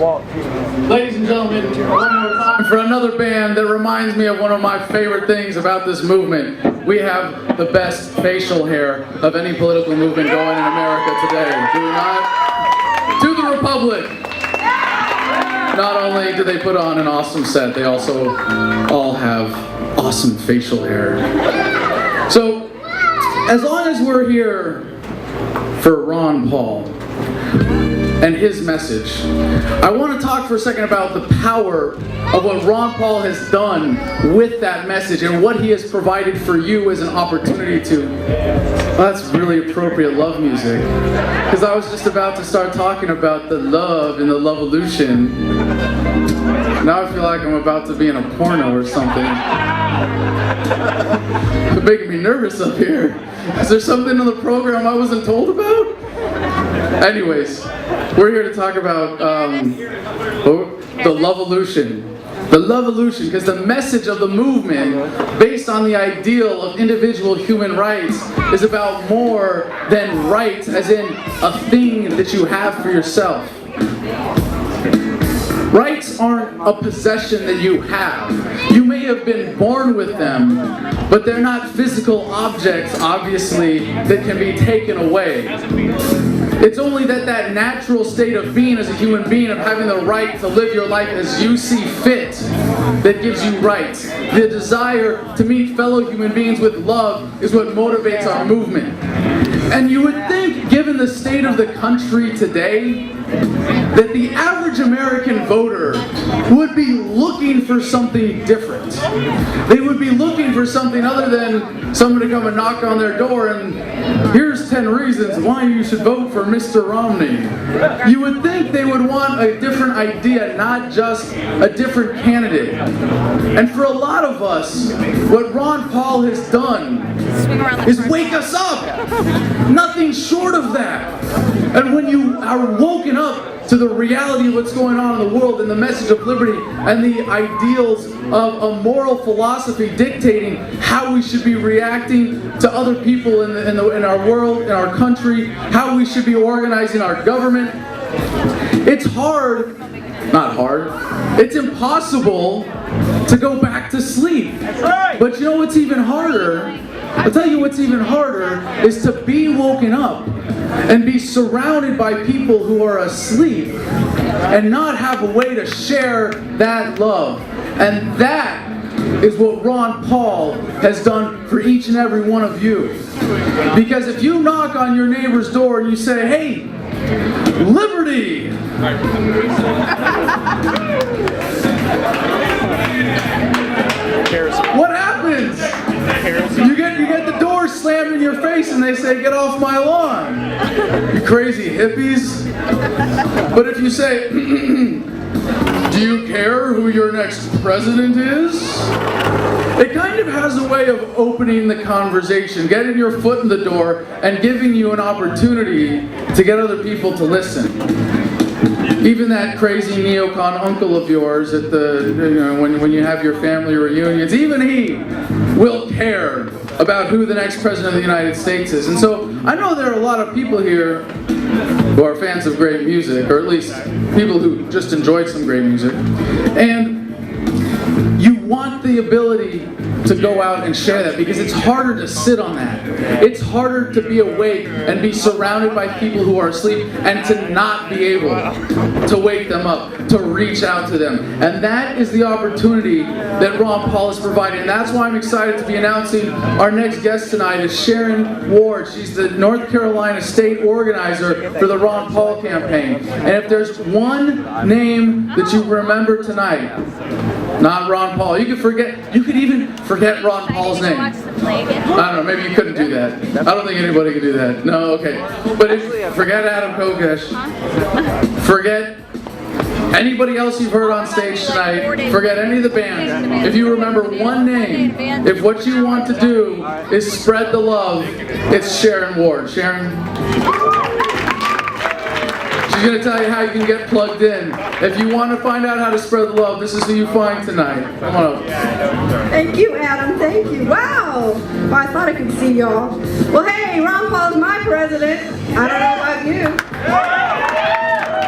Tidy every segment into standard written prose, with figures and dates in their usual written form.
Ladies and gentlemen, one more time for another band that reminds me of one of my favorite things about this movement. We have the best facial hair of any political movement going in America today, do we not? To the Republic! Not only do they put on an awesome set, they also all have awesome facial hair. So, as long as we're here for Ron Paul and his message, I want to talk for a second about the power of what Ron Paul has done with that message and what he has provided for you as an opportunity to. Well, that's really appropriate love music, because I was just about to start talking about the love and the love-evolution. Now I feel like I'm about to be in a porno or something. It's making me nervous up here. Is there something in the program I wasn't told about? Anyways, we're here to talk about the love-evolution. The love-evolution, because the message of the movement, based on the ideal of individual human rights, is about more than rights, as in a thing that you have for yourself. Rights aren't a possession that you have. You may have been born with them, but they're not physical objects, obviously, that can be taken away. It's only that natural state of being as a human being, of having the right to live your life as you see fit, that gives you rights. The desire to meet fellow human beings with love is what motivates our movement. And you would think, given the state of the country today, that the average American voter would be looking for something different. They would be looking for something other than someone to come and knock on their door and here's 10 reasons why you should vote for Mr. Romney. You would think they would want a different idea, not just a different candidate. And for a lot of us, what Ron Paul has done is wake us up. Nothing short of that. And when you are woken up to the reality of what's going on in the world and the message of liberty and the ideals of a moral philosophy dictating how we should be reacting to other people in our world, in our country, how we should be organizing our government, it's hard, not hard, it's impossible to go back to sleep. But you know what's even harder? I'll tell you what's even harder is to be woken up and be surrounded by people who are asleep and not have a way to share that love. And that is what Ron Paul has done for each and every one of you. Because if you knock on your neighbor's door and you say, hey, liberty! What happens? You get the door slammed in your face and they say, get off my lawn. You crazy hippies. But if you say, do you care who your next president is? It kind of has a way of opening the conversation, getting your foot in the door and giving you an opportunity to get other people to listen. Even that crazy neocon uncle of yours at when you have your family reunions, even he will care about who the next president of the United States is. And so I know there are a lot of people here who are fans of great music, or at least people who just enjoyed some great music. And you want the ability to go out and share that, because it's harder to sit on that. It's harder to be awake and be surrounded by people who are asleep and to not be able to wake them up, to reach out to them. And that is the opportunity that Ron Paul has provided. And that's why I'm excited to be announcing our next guest tonight is Sharron Ward. She's the North Carolina state organizer for the Ron Paul campaign. And if there's one name that you remember tonight, not Ron Paul. You could even forget Ron Paul's name. I don't know, maybe you couldn't do that. I don't think anybody could do that. No, okay. But forget Adam Kokesh. Forget anybody else you've heard on stage tonight. Forget any of the band. If you remember one name, if what you want to do is spread the love, it's Sharron Ward. Sharron? She's going to tell you how you can get plugged in. If you want to find out how to spread the love, this is who you find tonight. Come on up. Thank you, Adam. Thank you. Wow. Well, I thought I could see y'all. Well, hey, Ron Paul's my president. I don't know about you.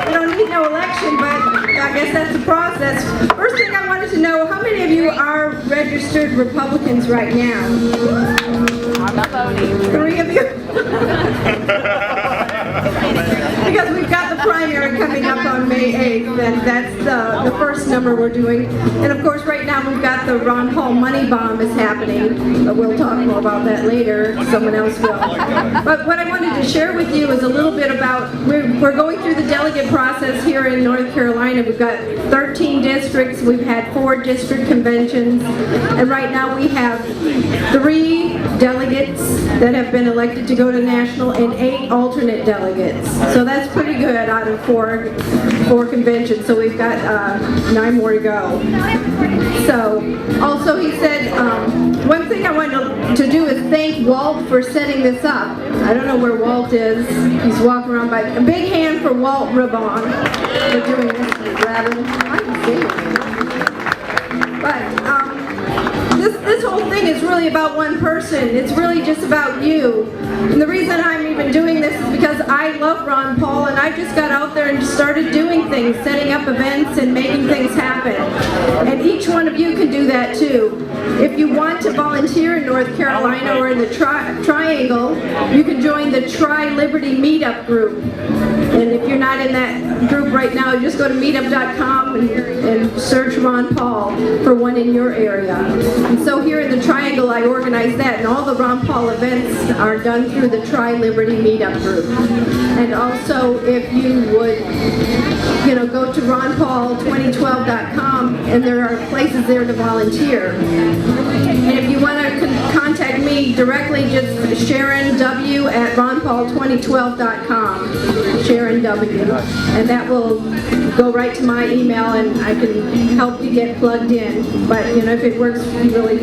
We don't need no election, but I guess that's the process. First thing I wanted to know, how many of you are registered Republicans right now? I'm not voting. 3 of you? Because we've got the primary coming up on May 8th, and that's the first number we're doing. And of course, right now we've got the Ron Paul money bomb is happening, but we'll talk more about that later. Someone else will. But what I wanted to share with you is a little bit about, we're going through the delegate process here in North Carolina. We've got 13 districts. We've had 4 district conventions, and right now we have 3 delegates that have been elected to go to national and 8 alternate delegates. So that's pretty good out of 4 conventions. So we've got 9 more to go. So also he said, one thing I wanted to do is thank Walt for setting this up. I don't know where Walt is. He's walking around by. A big hand for Walt Ribbon for doing this, rather. I can see him. But this whole thing is really about one person. It's really just about you. And the reason I'm even doing this is because I love Ron Paul, and I just got out there and just started doing things, setting up events and making things happen. And each one of you can do that too. If you want to volunteer in North Carolina or in the Triangle, you can join the Tri-Liberty Meetup group. And if you're not in that group right now, just go to meetup.com and search Ron Paul for one in your area. And so here in the Triangle, I organize that, and all the Ron Paul events are done through the Tri-Liberty Meetup group. And also, if you would, go to ronpaul2012.com, and there are places there to volunteer. And if you want to contact me directly, just Sharron W at ronpaul2012.com. Sharron W. And that will go right to my email, and I can help you get plugged in. But, if it works really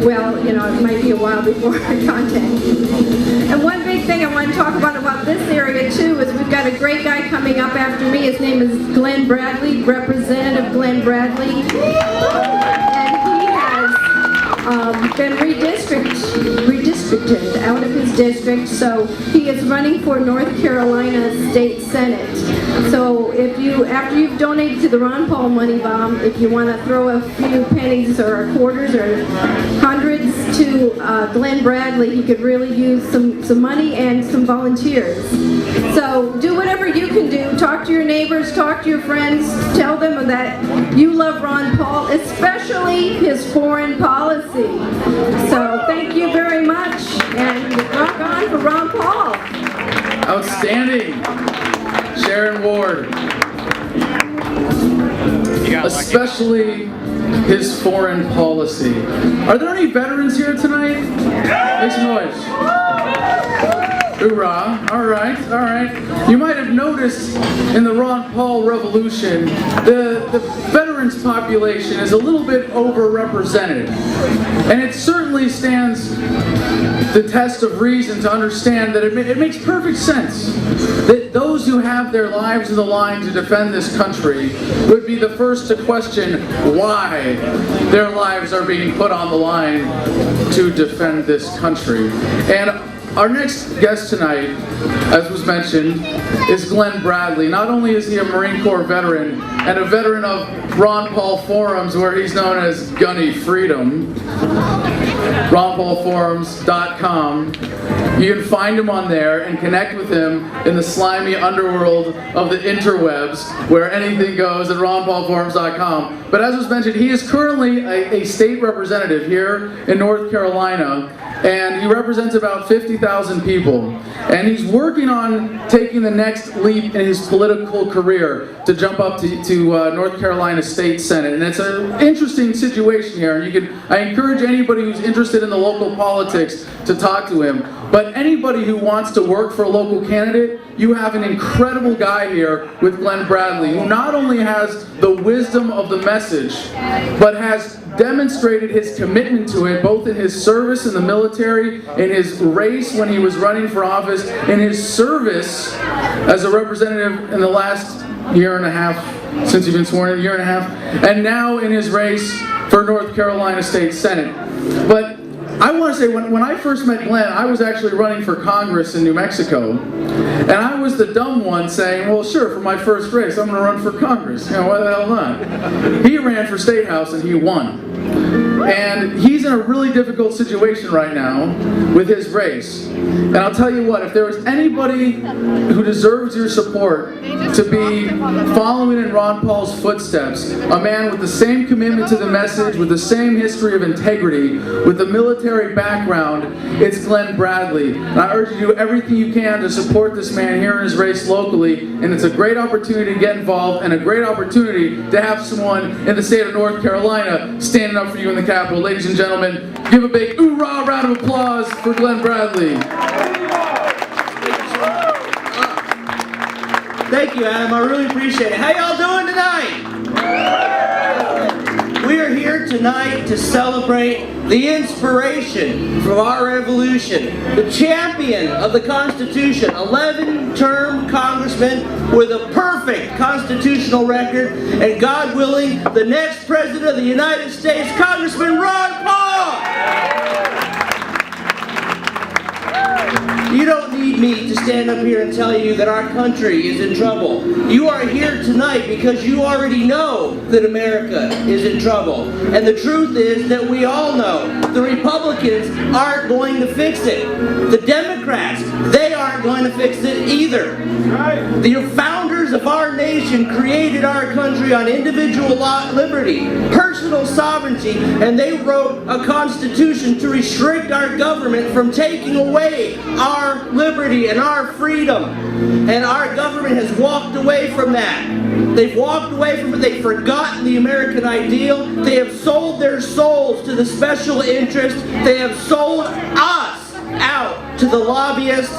well, it might be a while before I contact you. And one big thing I want to talk about this area, too, is we've got a great guy coming up after me. His name is Glen Bradley, Representative Glen Bradley. And he has been redistricted out of his district, so he is running for North Carolina State Senate. So after you've donated to the Ron Paul money bomb, if you want to throw a few pennies or quarters or hundreds to Glen Bradley, he could really use some money and some volunteers. So do whatever you can do. Talk to your neighbors, talk to your friends, tell them that you love Ron Paul, especially his foreign policy. So thank you very much, and rock on for Ron Paul. Outstanding. Sharron Ward. Especially his foreign policy. Are there any veterans here tonight? Make some noise. Hoorah. All right. You might have noticed in the Ron Paul Revolution, the veterans population is a little bit overrepresented. And it certainly stands the test of reason to understand that it makes perfect sense that those who have their lives in the line to defend this country would be the first to question why their lives are being put on the line to defend this country. And our next guest tonight, as was mentioned, is Glen Bradley. Not only is he a Marine Corps veteran and a veteran of Ron Paul forums where he's known as Gunny Freedom, ronpaulforums.com. You can find him on there and connect with him in the slimy underworld of the interwebs where anything goes at ronpaulforums.com. But as was mentioned, he is currently a state representative here in North Carolina, and he represents about 50,000 people. And he's working on taking the next leap in his political career to jump up to North Carolina State Senate. And it's an interesting situation here. And I encourage anybody who's interested in the local politics to talk to him. But anybody who wants to work for a local candidate, you have an incredible guy here with Glen Bradley, who not only has the wisdom of the message, but has demonstrated his commitment to it, both in his service in the military, in his race when he was running for office, in his service as a representative in the last year and a half, since he's been sworn in, and now in his race for North Carolina State Senate. But I want to say, when I first met Glenn, I was actually running for Congress in New Mexico, and I was the dumb one saying, well, sure, for my first race, I'm going to run for Congress. Why the hell not? He ran for State House, and he won. And he's in a really difficult situation right now with his race. And I'll tell you what, if there was anybody who deserves your support to be following in Ron Paul's footsteps, a man with the same commitment to the message, with the same history of integrity, with a military background, it's Glen Bradley. And I urge you to do everything you can to support this man here in his race locally. And it's a great opportunity to get involved and a great opportunity to have someone in the state of North Carolina standing up for you in the Capitol. Ladies and gentlemen, give a big hoorah round of applause for Glen Bradley. Thank you, Adam. I really appreciate it. How y'all doing tonight? We are here tonight to celebrate the inspiration from our revolution, the champion of the Constitution, 11-term congressman with a perfect constitutional record, and God willing, the next president of the United States, Congressman Ron Paul. You don't need me to stand up here and tell you that our country is in trouble. You are here tonight because you already know that America is in trouble. And the truth is that we all know the Republicans aren't going to fix it. The Democrats, they aren't going to fix it either. The founders of our nation created our country on individual liberty, personal sovereignty, and they wrote a constitution to restrict our government from taking away our liberty and our freedom. And our government has walked away from that. They've walked away from it. They've forgotten the American ideal. They have sold their souls to the special interests. They have sold us out to the lobbyists.